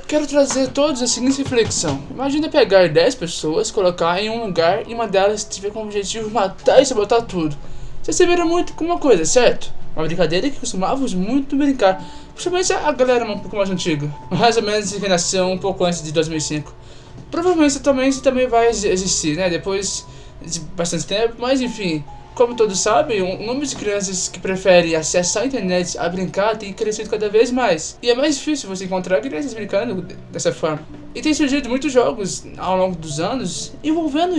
Quero trazer todos a seguinte reflexão. Imagina pegar 10 pessoas, colocar em um lugar e uma delas tiver como objetivo matar e sabotar tudo. Você se vira muito com uma coisa, certo? Uma brincadeira que costumávamos muito brincar, principalmente a galera um pouco mais antiga, mais ou menos que nasceu um pouco antes de 2005. Provavelmente isso também vai existir, né, depois de bastante tempo, mas enfim, como todos sabem, o número de crianças que preferem acessar a internet a brincar tem crescido cada vez mais. E é mais difícil você encontrar crianças brincando dessa forma. E tem surgido muitos jogos ao longo dos anos envolvendo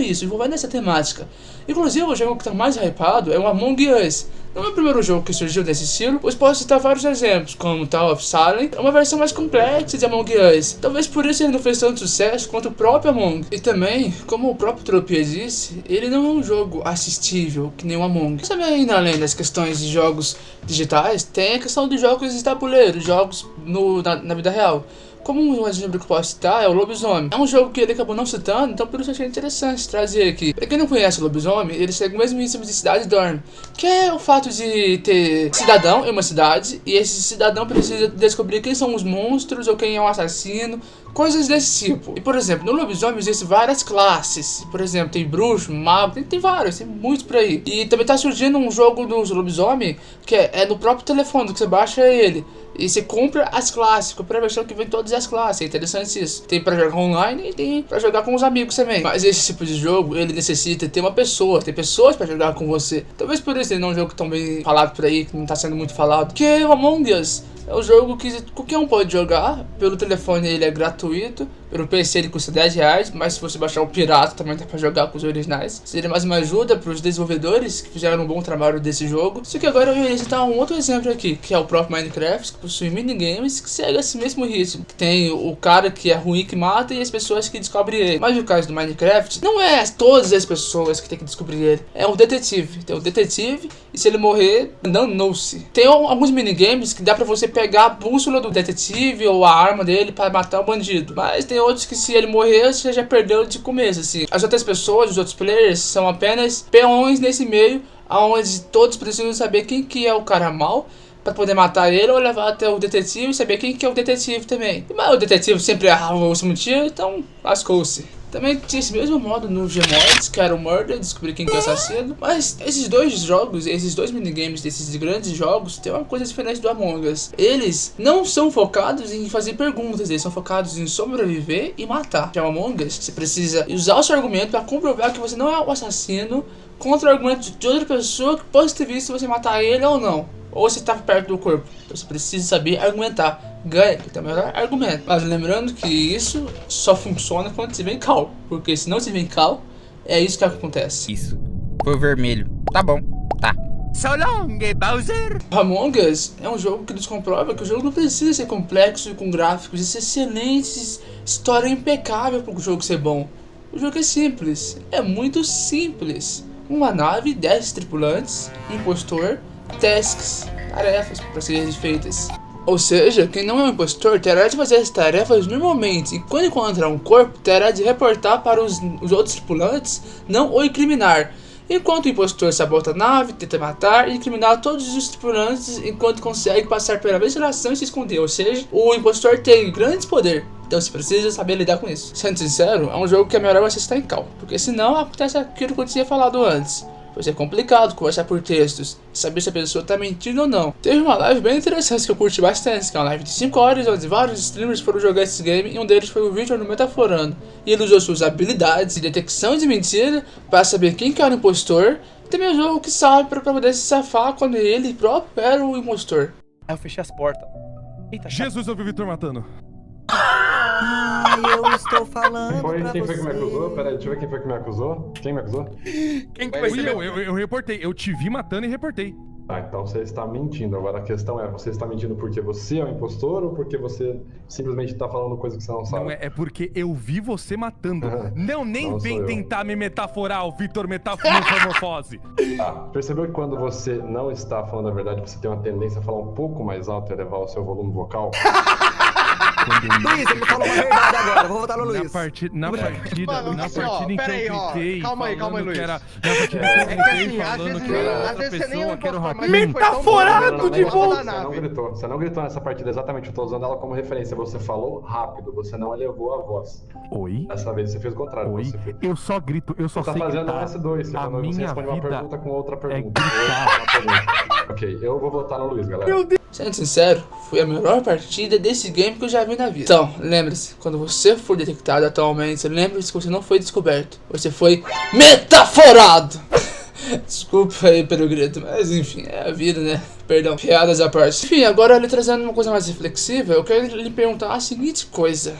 essa temática. Inclusive o jogo que está mais hypado é o Among Us. Não é o primeiro jogo que surgiu desse estilo, pois posso citar vários exemplos, como Tower of Salem, é uma versão mais complexa de Among Us. Talvez por isso ele não fez tanto sucesso quanto o próprio Among. E também, como o próprio Tropia disse, ele não é um jogo assistível, que nem o Among. Também, além das questões de jogos digitais, tem a questão de jogos de tabuleiro, jogos na vida real. Como um exemplo que eu posso citar é o Lobisomem. É um jogo que ele acabou não citando, então por isso eu achei interessante trazer aqui. Pra quem não conhece o Lobisomem, ele segue o mesmo ritmo de Cidade Dorme, que é o fato de ter cidadão em uma cidade, e esse cidadão precisa descobrir quem são os monstros ou quem é o assassino, coisas desse tipo. E por exemplo, no Lobisomem existem várias classes. Por exemplo, tem bruxo, mago, tem vários, tem muitos por aí. E também tá surgindo um jogo do Lobisomem, que é no próprio telefone, que você baixa ele. E você compra as classes, compra a versão que vem todas as classes, é interessante isso. Tem pra jogar online e tem pra jogar com os amigos também. Mas esse tipo de jogo, ele necessita ter uma pessoa, ter pessoas pra jogar com você. Talvez por isso ele não é um jogo tão bem falado por aí, que não tá sendo muito falado. Porque o Among Us é um jogo que qualquer um pode jogar, pelo telefone ele é gratuito, pelo PC ele custa R$10, mas se você baixar o pirata também dá pra jogar com os originais. Seria mais uma ajuda pros desenvolvedores que fizeram um bom trabalho desse jogo. Só que agora eu ia citar um outro exemplo aqui, que é o próprio Minecraft, que possui minigames que segue esse mesmo ritmo. Tem o cara que é ruim que mata e as pessoas que descobrem ele. Mas no caso do Minecraft, não é todas as pessoas que tem que descobrir ele, é o detetive. Tem o detetive e se ele morrer, danou-se. Tem alguns minigames que dá pra você pegar a bússola do detetive ou a arma dele para matar o bandido. Mas tem outros que se ele morrer, você já perdeu de começo, assim. As outras pessoas, os outros players, são apenas peões nesse meio, onde todos precisam saber quem que é o cara mau, para poder matar ele ou levar até o detetive e saber quem que é o detetive também. Mas o detetive sempre errava o último tiro, então lascou-se. Também tinha esse mesmo modo no Gmods, que era o Murder, descobrir quem que é o assassino. Mas esses dois jogos, esses dois minigames desses grandes jogos, tem uma coisa diferente do Among Us. Eles não são focados em fazer perguntas, eles são focados em sobreviver e matar. Já o Among Us, você precisa usar o seu argumento para comprovar que você não é o assassino contra o argumento de outra pessoa que pode ter visto você matar ele ou não. Ou se estava perto do corpo. Então você precisa saber argumentar. Ganha, que tem o melhor argumento. Mas lembrando que isso só funciona quando se vem cal. Porque se não se vem cal, é isso que acontece. Isso. Foi o vermelho. Tá bom. Tá. So long, Bowser! Among Us é um jogo que nos comprova que o jogo não precisa ser complexo com gráficos excelentes, história impecável para o jogo ser bom. O jogo é simples. É muito simples. Uma nave, 10 tripulantes, impostor, tasks, tarefas para serem feitas. Ou seja, quem não é um impostor terá de fazer as tarefas normalmente e quando encontrar um corpo terá de reportar para os outros tripulantes não o incriminar. Enquanto o impostor sabota a nave, tenta matar e incriminar todos os tripulantes enquanto consegue passar pela ventilação e se esconder. Ou seja, o impostor tem grandes poder. Então você precisa saber lidar com isso. Sendo sincero, é um jogo que é melhor você estar em cal, porque senão acontece aquilo que eu tinha falado antes. Vai ser complicado conversar por textos e saber se a pessoa tá mentindo ou não. Teve uma live bem interessante que eu curti bastante, que é uma live de 5 horas, onde vários streamers foram jogar esse game e um deles foi o Victor no Metaforando. E ele usou suas habilidades de detecção de mentira para saber quem que era o impostor e também usou o que sabe para poder se safar quando ele próprio era o impostor. Aí eu fechei as portas. Eita, Jesus, eu vi o Vitor matando. Eu estou falando pra Quem foi você. que me acusou? Peraí, deixa eu ver quem foi que me acusou. Quem me acusou? quem que vai ser? Eu reportei, eu te vi matando e reportei. Ah, então você está mentindo. Agora a questão é, você está mentindo porque você é um impostor ou porque você simplesmente está falando coisa que você não sabe? Não, é porque eu vi você matando. Não, nem Não vem sou eu. tentar me metaforar, o Vitor Metamorfose. Tá, percebeu que quando você não está falando a verdade, você tem uma tendência a falar um pouco mais alto e elevar o seu volume vocal? Luiz, ele falou uma verdade agora. Vou votar no Na Luiz. partida Mano, assim, ó, em que pera aí, eu ó. cliquei, Calma aí, falando Luiz. que era... Na partida em que eu É que cliquei, assim, às falando vezes que era às outra vezes você nem é pessoa, um que era o impostor, mas Rafinha. ele foi tão bom, Metaforado não, de não volta. da Você não nave. gritou. Você não gritou nessa partida exatamente. Eu tô usando ela como referência. Você falou rápido. Você não elevou a voz. Oi? Dessa vez você fez o contrário. Oi? Você fez... Eu só grito, eu só Você tá sei fazendo gritar. um S2. Você, A quando você minha responde uma vida pergunta com outra pergunta. gritar. Outra pergunta. Ok, eu vou votar no Luiz, galera. Sendo sincero, foi a melhor partida desse game que eu já vi na vida. Então, lembre-se, quando você for detectado atualmente, lembre-se que você não foi descoberto. Você foi metaforado! Desculpa aí pelo grito, mas enfim, é a vida, né? Perdão, piadas à parte. Enfim, agora lhe trazendo uma coisa mais reflexiva, eu quero lhe perguntar a seguinte coisa.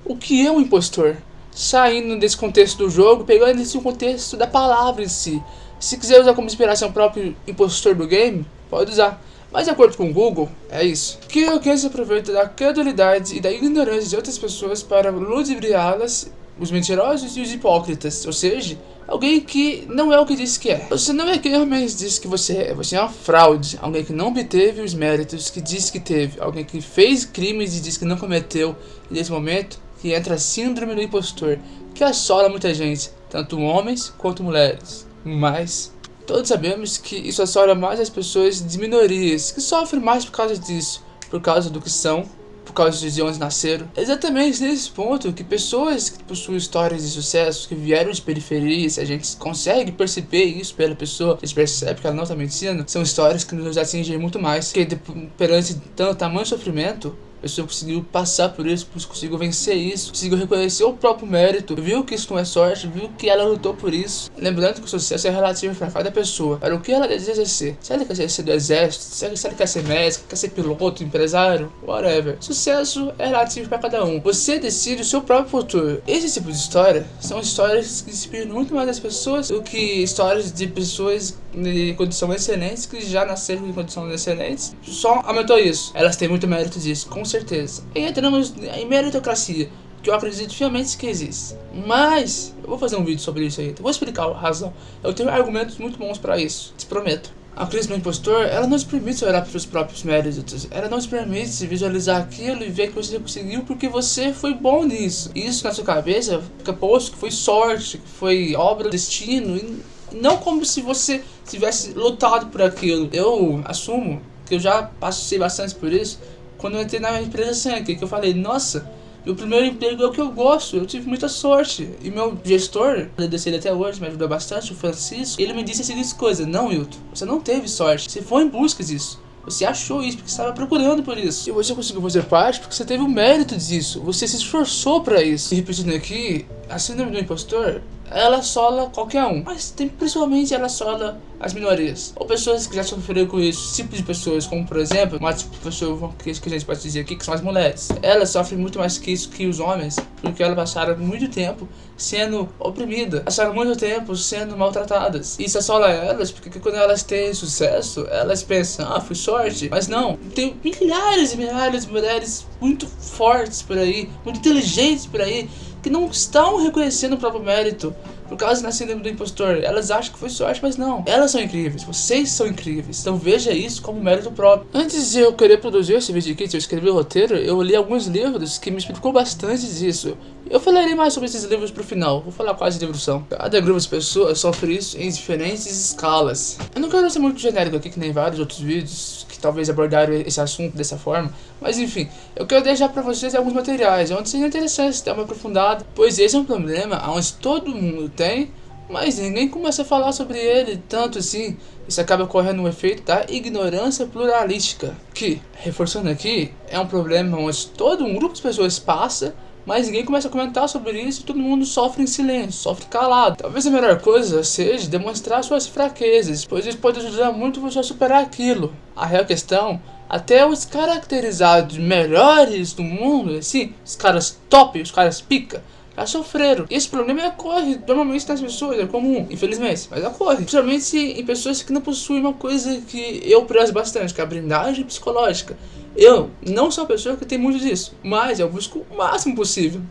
O que é um impostor? Saindo desse contexto do jogo, pegando esse contexto da palavra em si. Se quiser usar como inspiração o próprio impostor do game, pode usar. Mas de acordo com o Google, é isso. Que alguém se aproveita da credulidade e da ignorância de outras pessoas para ludibriá-las, os mentirosos e os hipócritas. Ou seja, alguém que não é o que diz que é. Você não é quem realmente diz que você é. Você é uma fraude. Alguém que não obteve os méritos que diz que teve. Alguém que fez crimes e diz que não cometeu. E nesse momento que entra a síndrome do impostor, que assola muita gente, tanto homens quanto mulheres. Mas todos sabemos que isso assola mais as pessoas de minorias, que sofrem mais por causa disso, por causa do que são, por causa de onde nasceram. É exatamente nesse ponto que pessoas que possuem histórias de sucesso, que vieram de periferias, a gente consegue perceber isso pela pessoa, a gente percebe que ela não está mentindo, são histórias que nos atingem muito mais, porque perante tanto tamanho sofrimento, a pessoa conseguiu passar por isso, conseguiu vencer isso, conseguiu reconhecer o próprio mérito, viu que isso não é sorte, viu que ela lutou por isso. Lembrando que o sucesso é relativo para cada pessoa, para o que ela deseja ser. Se ela quer ser do exército, se ela quer ser médico, quer ser piloto, empresário, whatever. Sucesso é relativo para cada um. Você decide o seu próprio futuro. Esse tipo de história são histórias que inspiram muito mais as pessoas do que histórias de pessoas de condição excelente que já nasceram em condições excelentes. Só aumentou isso. Elas têm muito mérito disso, com certeza. E entramos em meritocracia, que eu acredito fielmente que existe. Mas eu vou fazer um vídeo sobre isso aí. Eu vou explicar a razão. Eu tenho argumentos muito bons para isso, te prometo. A crise do impostor, ela não te permite olhar para os próprios méritos. Ela não te permite visualizar aquilo e ver que você conseguiu porque você foi bom nisso. Isso na sua cabeça fica posto que foi sorte, que foi obra do destino. E não como se você tivesse lutado por aquilo. Eu assumo que eu já passei bastante por isso quando eu entrei na empresa Senka, que eu falei, nossa, meu primeiro emprego é o que eu gosto, eu tive muita sorte. E meu gestor, agradecer ele até hoje, me ajudou bastante, o Francisco, ele me disse a seguinte coisa: não, Hilton, você não teve sorte, você foi em busca disso. Você achou isso porque estava procurando por isso. E você conseguiu fazer parte porque você teve o mérito disso. Você se esforçou para isso. E repetindo aqui, a síndrome do impostor, ela assola qualquer um. Mas principalmente ela assola as minorias. Ou pessoas que já sofreram com isso. Tipo de pessoas, como por exemplo, uma tipo de pessoa que a gente pode dizer aqui, que são as mulheres. Elas sofrem muito mais que isso que os homens. Porque elas passaram muito tempo sendo oprimidas. Passaram muito tempo sendo maltratadas. Isso assola elas porque quando elas têm sucesso, elas pensam, ah, foi sorte. Mas não, tem milhares e milhares de mulheres muito fortes por aí, muito inteligentes por aí, que não estão reconhecendo o próprio mérito por causa da síndrome do impostor. Elas acham que foi sorte, mas não. Elas são incríveis, vocês são incríveis. Então veja isso como mérito próprio. Antes de eu querer produzir esse vídeo aqui, de eu escrever o roteiro, eu li alguns livros que me explicou bastante disso. Eu falarei mais sobre esses livros pro final, vou falar quais livros são. Cada grupo de pessoas sofre isso em diferentes escalas. Eu não quero ser muito genérico aqui, que nem vários outros vídeos que talvez abordaram esse assunto dessa forma, mas enfim, eu quero deixar pra vocês alguns materiais onde seria interessante dar uma aprofundada, pois esse é um problema onde todo mundo tem, mas ninguém começa a falar sobre ele tanto assim. Isso acaba correndo um efeito da ignorância pluralística, que, reforçando aqui, é um problema onde todo um grupo de pessoas passa, mas ninguém começa a comentar sobre isso e todo mundo sofre em silêncio, sofre calado. Talvez a melhor coisa seja demonstrar suas fraquezas, pois isso pode ajudar muito você a superar aquilo. A real questão, até os caracterizados melhores do mundo, assim, os caras top, os caras pica, já sofreram. E esse problema ocorre normalmente nas pessoas, é comum, infelizmente, mas ocorre. Principalmente em pessoas que não possuem uma coisa que eu prezo bastante, que é a blindagem psicológica. Eu não sou uma pessoa que tem muito disso, mas eu busco o máximo possível.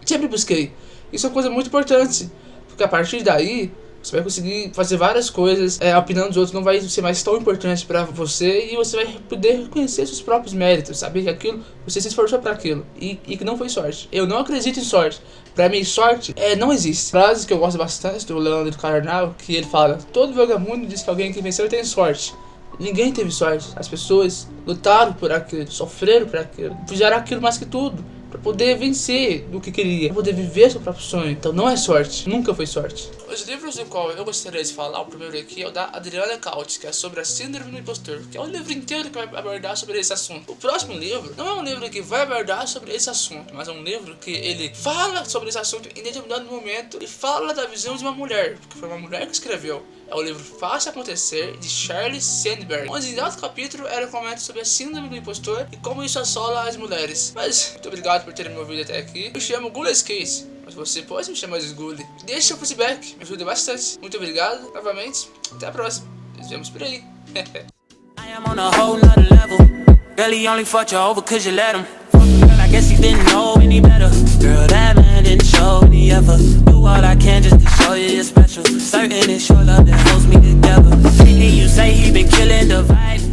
Sempre busquei. Isso é uma coisa muito importante, porque a partir daí Você vai conseguir fazer várias coisas, a opinião dos outros não vai ser mais tão importante pra você e você vai poder reconhecer seus próprios méritos, saber que aquilo, você se esforçou pra aquilo e que não foi sorte. Eu não acredito em sorte. Pra mim, sorte não existe. Frase que eu gosto bastante do Leandro Carnal, que ele fala: todo vagabundo diz que alguém que venceu tem sorte. Ninguém teve sorte. As pessoas lutaram por aquilo, sofreram por aquilo, fizeram aquilo mais que tudo pra poder vencer do que queria, pra poder viver seu próprio sonho. Então não é sorte, nunca foi sorte. Os livros do qual eu gostaria de falar, o primeiro aqui é o da Adriana Caut, que é sobre a síndrome do impostor, que é um livro inteiro que vai abordar sobre esse assunto. O próximo livro não é um livro que vai abordar sobre esse assunto, mas é um livro que ele fala sobre esse assunto em determinado momento e fala da visão de uma mulher, porque foi uma mulher que escreveu. É o livro Faça Acontecer, de Charles Sandberg, onde em outro capítulo ela comenta sobre a síndrome do impostor e como isso assola as mulheres. Mas, muito obrigado por terem me ouvido até aqui. Eu me chamo Gules Case, mas você pode me chamar de Gule. Deixe seu feedback, me ajuda bastante. Muito obrigado, novamente. Até a próxima. Nos vemos por aí. I am on a whole nother level. Girl, he only fucked you over cause you let him. Girl, I guess he didn't know any better. Girl, that man didn't show any effort. Do all I can just to show you you're special. Certain it's your love that holds me together. And you say he been killing the vibe.